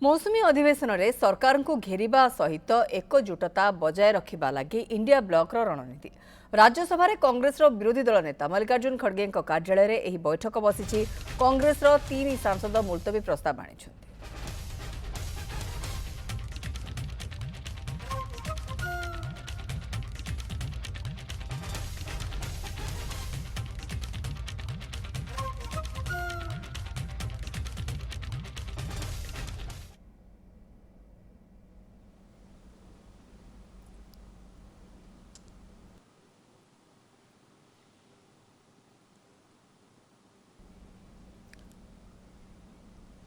मौसुमी अधिवेशन में सरकार को घेरिबा सहित एकजुटता बजाय रखा लगी इंडिया ब्लॉक रणनीति। राज्यसभा कांग्रेस विरोधी दल नेता मल्लिकार्जुन खड़गे कार्यालय में यह बैठक बसी। कांग्रेस 3 सांसद मुलतवी प्रस्ताव आनी।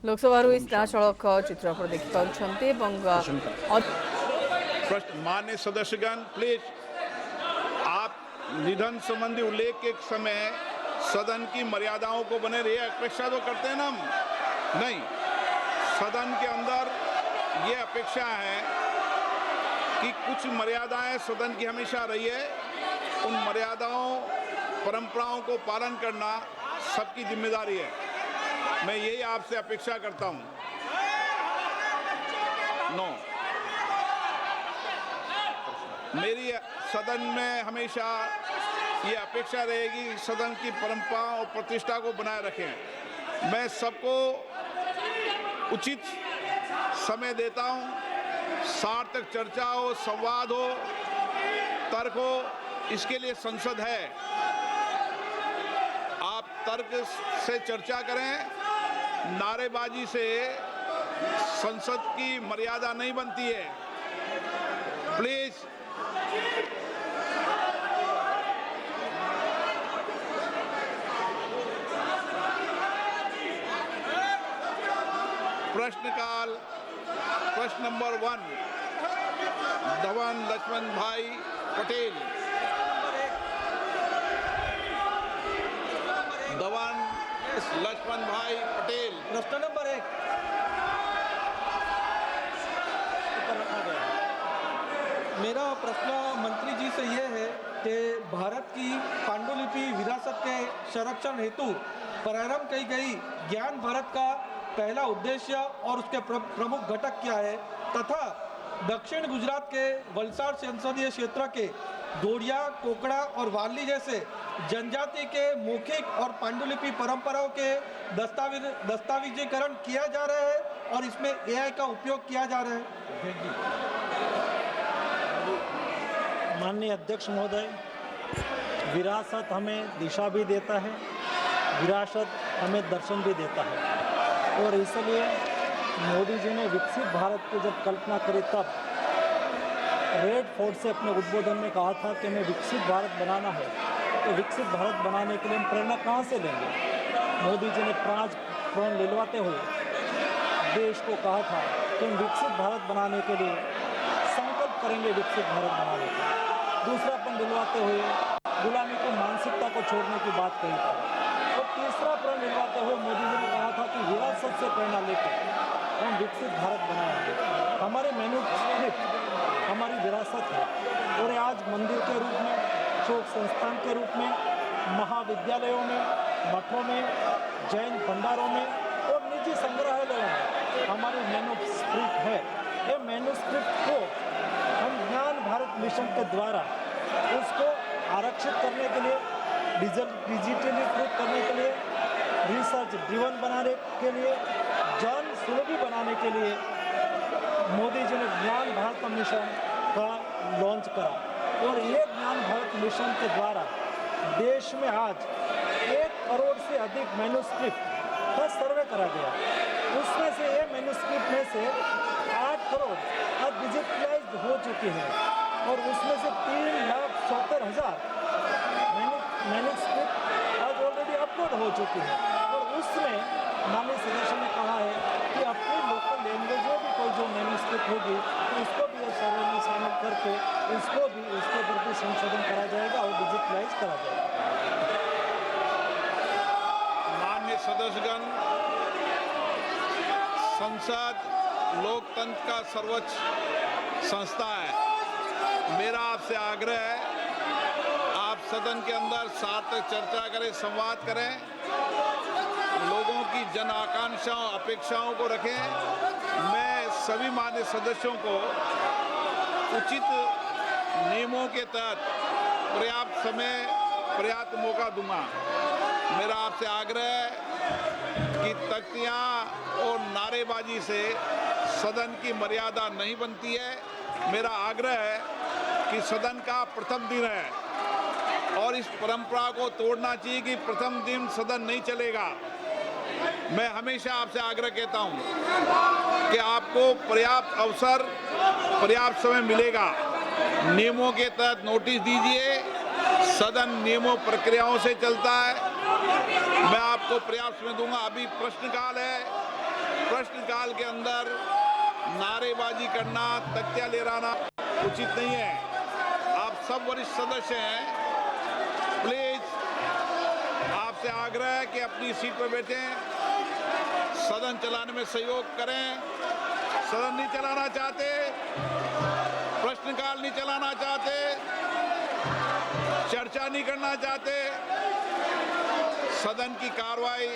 लोकसभा चलक चित्र पर देखिए। मान्य सदस्यगण, प्लीज आप निधन संबंधी उल्लेख के समय सदन की मर्यादाओं को बने रहिए। अपेक्षा तो करते हैं ना हम, नहीं, सदन के अंदर ये अपेक्षा है कि कुछ मर्यादाएं सदन की हमेशा रही है। उन मर्यादाओं परंपराओं को पालन करना सबकी जिम्मेदारी है। मैं यही आपसे अपेक्षा करता हूं। मेरी सदन में हमेशा ये अपेक्षा रहेगी कि सदन की परंपरा और प्रतिष्ठा को बनाए रखें। मैं सबको उचित समय देता हूं, सार्थक चर्चा हो, संवाद हो, तर्क हो, इसके लिए संसद है। आप तर्क से चर्चा करें, नारेबाजी से संसद की मर्यादा नहीं बनती है। प्लीज प्रश्नकाल। प्रश्न नंबर 1 धवन लक्ष्मण भाई पटेल। धवन लक्ष्मण भाई पटेल। प्रश्न नंबर 1 मेरा प्रश्न मंत्री जी से यह है कि भारत की पांडुलिपि विरासत के संरक्षण हेतु प्रारंभ की गई ज्ञान भारत का पहला उद्देश्य और उसके प्रमुख घटक क्या है, तथा दक्षिण गुजरात के वलसाड संसदीय क्षेत्र के दोड़िया, कोकड़ा और वाली जैसे जनजाति के मौखिक और पांडुलिपि परंपराओं के दस्तावेजीकरण किया जा रहा है और इसमें AI का उपयोग किया जा रहा है। माननीय अध्यक्ष महोदय, विरासत हमें दिशा भी देता है, विरासत हमें दर्शन भी देता है। और इसलिए मोदी जी ने विकसित भारत की जब कल्पना करी तब रेड फोर्ट से अपने उद्बोधन में कहा था कि हमें विकसित भारत बनाना है। तो विकसित भारत बनाने के लिए हम प्रेरणा कहाँ से लेंगे? मोदी जी ने 5 प्रण लिलवाते हुए देश को कहा था कि हम विकसित भारत बनाने के लिए संकल्प करेंगे, विकसित भारत बनाने का। दूसरा प्रण दिलवाते हुए गुलामी की मानसिकता को छोड़ने की बात कही थी। और तीसरा प्रण दिलवाते हुए मोदी जी ने कहा था कि विरासत से प्रेरणा लेकर हम विकसित भारत बनाएंगे। हमारे मैन्युस्क्रिप्ट हमारी विरासत है और आज मंदिर के रूप में, शोक संस्थान के रूप में, महाविद्यालयों में, मठों में, जैन भंडारों में और निजी संग्रहालयों में हमारी मैन्युस्क्रिप्ट है। ये मैन्युस्क्रिप्ट को हम ज्ञान भारत मिशन के द्वारा उसको आरक्षित करने के लिए, डिजिटलीकृत करने के लिए, रिसर्च ड्रिवन बनाने के लिए, जन सुलभी बनाने के लिए मोदी जी ने ज्ञान भारत मिशन का लॉन्च करा। और ये ज्ञान भारत मिशन के द्वारा देश में आज 1 करोड़ से अधिक मैन्युस्क्रिप्ट का सर्वे करा गया। उसमें से ये मैन्युस्क्रिप्ट में से 8 करोड़ आज डिजिटलाइज्ड हो चुकी है और उसमें से 3,70,000 मैन्युस्क्रिप्ट आज ऑलरेडी अपलोड हो चुकी है। और उसमें माननीय सदस्य ने कहा है कि अपनी लोकल लैंग्वेज में भी कोई जो मैन्युस्क्रिप्ट होगी तो उसको भी इस सर्वे में शामिल करके उसको भी उसके ऊपर भी संशोधन करा जाएगा और डिजिटलाइज करा जाएगा। माननीय सदस्यगण, संसद लोकतंत्र का सर्वोच्च संस्था है। मेरा आपसे आग्रह है, आप सदन के अंदर सार्थक चर्चा करें, संवाद करें, लोगों की जन आकांक्षाओं, अपेक्षाओं को रखें। मैं सभी मान्य सदस्यों को उचित नियमों के तहत पर्याप्त समय पर्याप्त मौका दूंगा। मेरा आपसे आग्रह है कि तख्तियां और नारेबाजी से सदन की मर्यादा नहीं बनती है। मेरा आग्रह है कि सदन का प्रथम दिन है और इस परंपरा को तोड़ना चाहिए कि प्रथम दिन सदन नहीं चलेगा। मैं हमेशा आपसे आग्रह कहता हूं कि आपको पर्याप्त अवसर पर्याप्त समय मिलेगा। नियमों के तहत नोटिस दीजिए। सदन नियमों प्रक्रियाओं से चलता है। मैं आपको पर्याप्त समय दूंगा। अभी प्रश्नकाल है। प्रश्नकाल के अंदर नारेबाजी करना, तख्तियां लहराना उचित नहीं है। आप सब वरिष्ठ सदस्य हैं, प्लीज आपसे आग्रह है कि अपनी सीट पर बैठें, सदन चलाने में सहयोग करें। सदन नहीं चलाना चाहते, प्रश्नकाल नहीं चलाना चाहते, चर्चा नहीं करना चाहते, सदन की कार्रवाई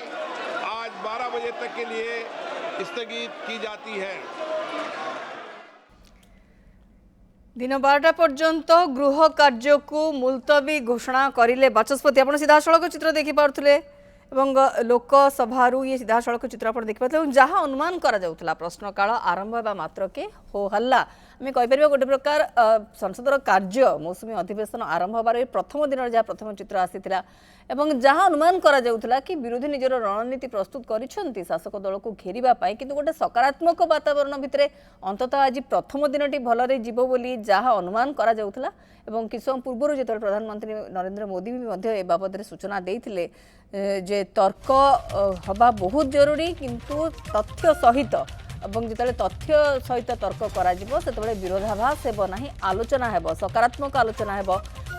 आज 12 बजे तक के लिए स्थगित की जाती है। दिन 12टा पर्यंत गृह कार्य को मुलतवी घोषणा करिले बाचस्पति। आपण सीधा सड़क चित्र देखि पारुथले एवं लोकसभारू ये सीधा सड़क चित्र आप देखि पारुथले। जहाँ अनुमान करा जाउथला प्रश्नकाल आरंभ होगा मात्र के हो हल्ला आम कहीपर गोटे प्रकार संसदर कार्य मौसुमी अधिवेशन आरंभ होबार प्रथम दिन जहाँ प्रथम चित्र आसीथिला एवं जहाँ अनुमान करा जाउथला कि विरोधी निजर रणनीति प्रस्तुत करिसेंती शासक दल को घेरिबा पाई, किंतु गोटे सकारात्मक वातावरण भितरे अंततः आज प्रथम दिनटी भलरे जीवो बोली जहाँ अनुमान करा जाउथला एवं किछ समय पूर्व जो प्रधानमंत्री नरेंद्र मोदी भी मध्य ए बाबद सूचना देइथिले जे तर्क हवा बहुत जरूरी, किंतु तथ्य सहित एवं जिते तथ्य सहित तर्क करा से विरोधाभास हेब ना, आलोचना हेब, सकारात्मक आलोचना हेब,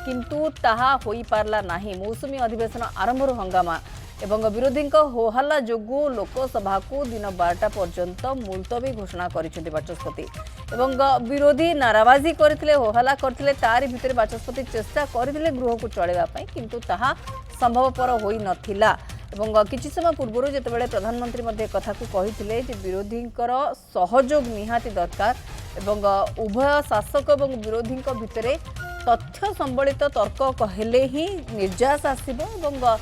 किंतु ताहा होई पारला नाही। मौसुमी अधिवेशन आरंभ हंगामा एवं विरोधी होहल्ला जोगु लोकसभा को दिन 12टा पर्यंत मुलतवी घोषणा करिसेंती बाचस्पति एवं विरोधी नाराबाजी करथिले, होहल्ला करथिले, तारि भितर बाचस्पति चेष्टा करथिले गृह को चलेबा पई, किंतु ताहा संभवपर होई नथिला। एवं किछि समय पूर्व जेतेबेले प्रधानमंत्री मध्ये कथा को कहिथिले जे विरोधींकर सहयोग निहाती दरकार एवं उभय शासक एवं विरोधी भितरे तथ्य संबलित तर्क कहले ही निर्यास आसिबो एवं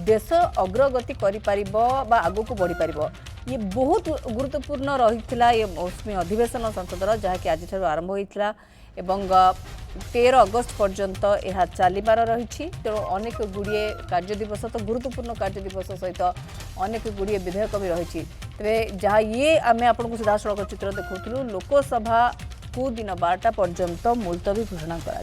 देश अग्रगति करि पारिबो बा आगु को बढ़ी पारिबो। ये बहुत गुरुत्वपूर्ण रहिथिला ये मौसुमी अधिवेशन संसदर जहाँकि आज आरंभ होइथिला एवं 13 अगस्त पर्यंत यह चलिबार रही। तेणु अनेक गुड़िए कार्य दिवस तो गुरुत्वपूर्ण कार्य दिवस सहित अनेक गुड़िए विधेयक भी रही। तेज जहाँ ये आम आपको सीधा सड़क चित्र देखुलू लोकसभा को दिन 12टा पर्यंत मुलतवी घोषणा करा।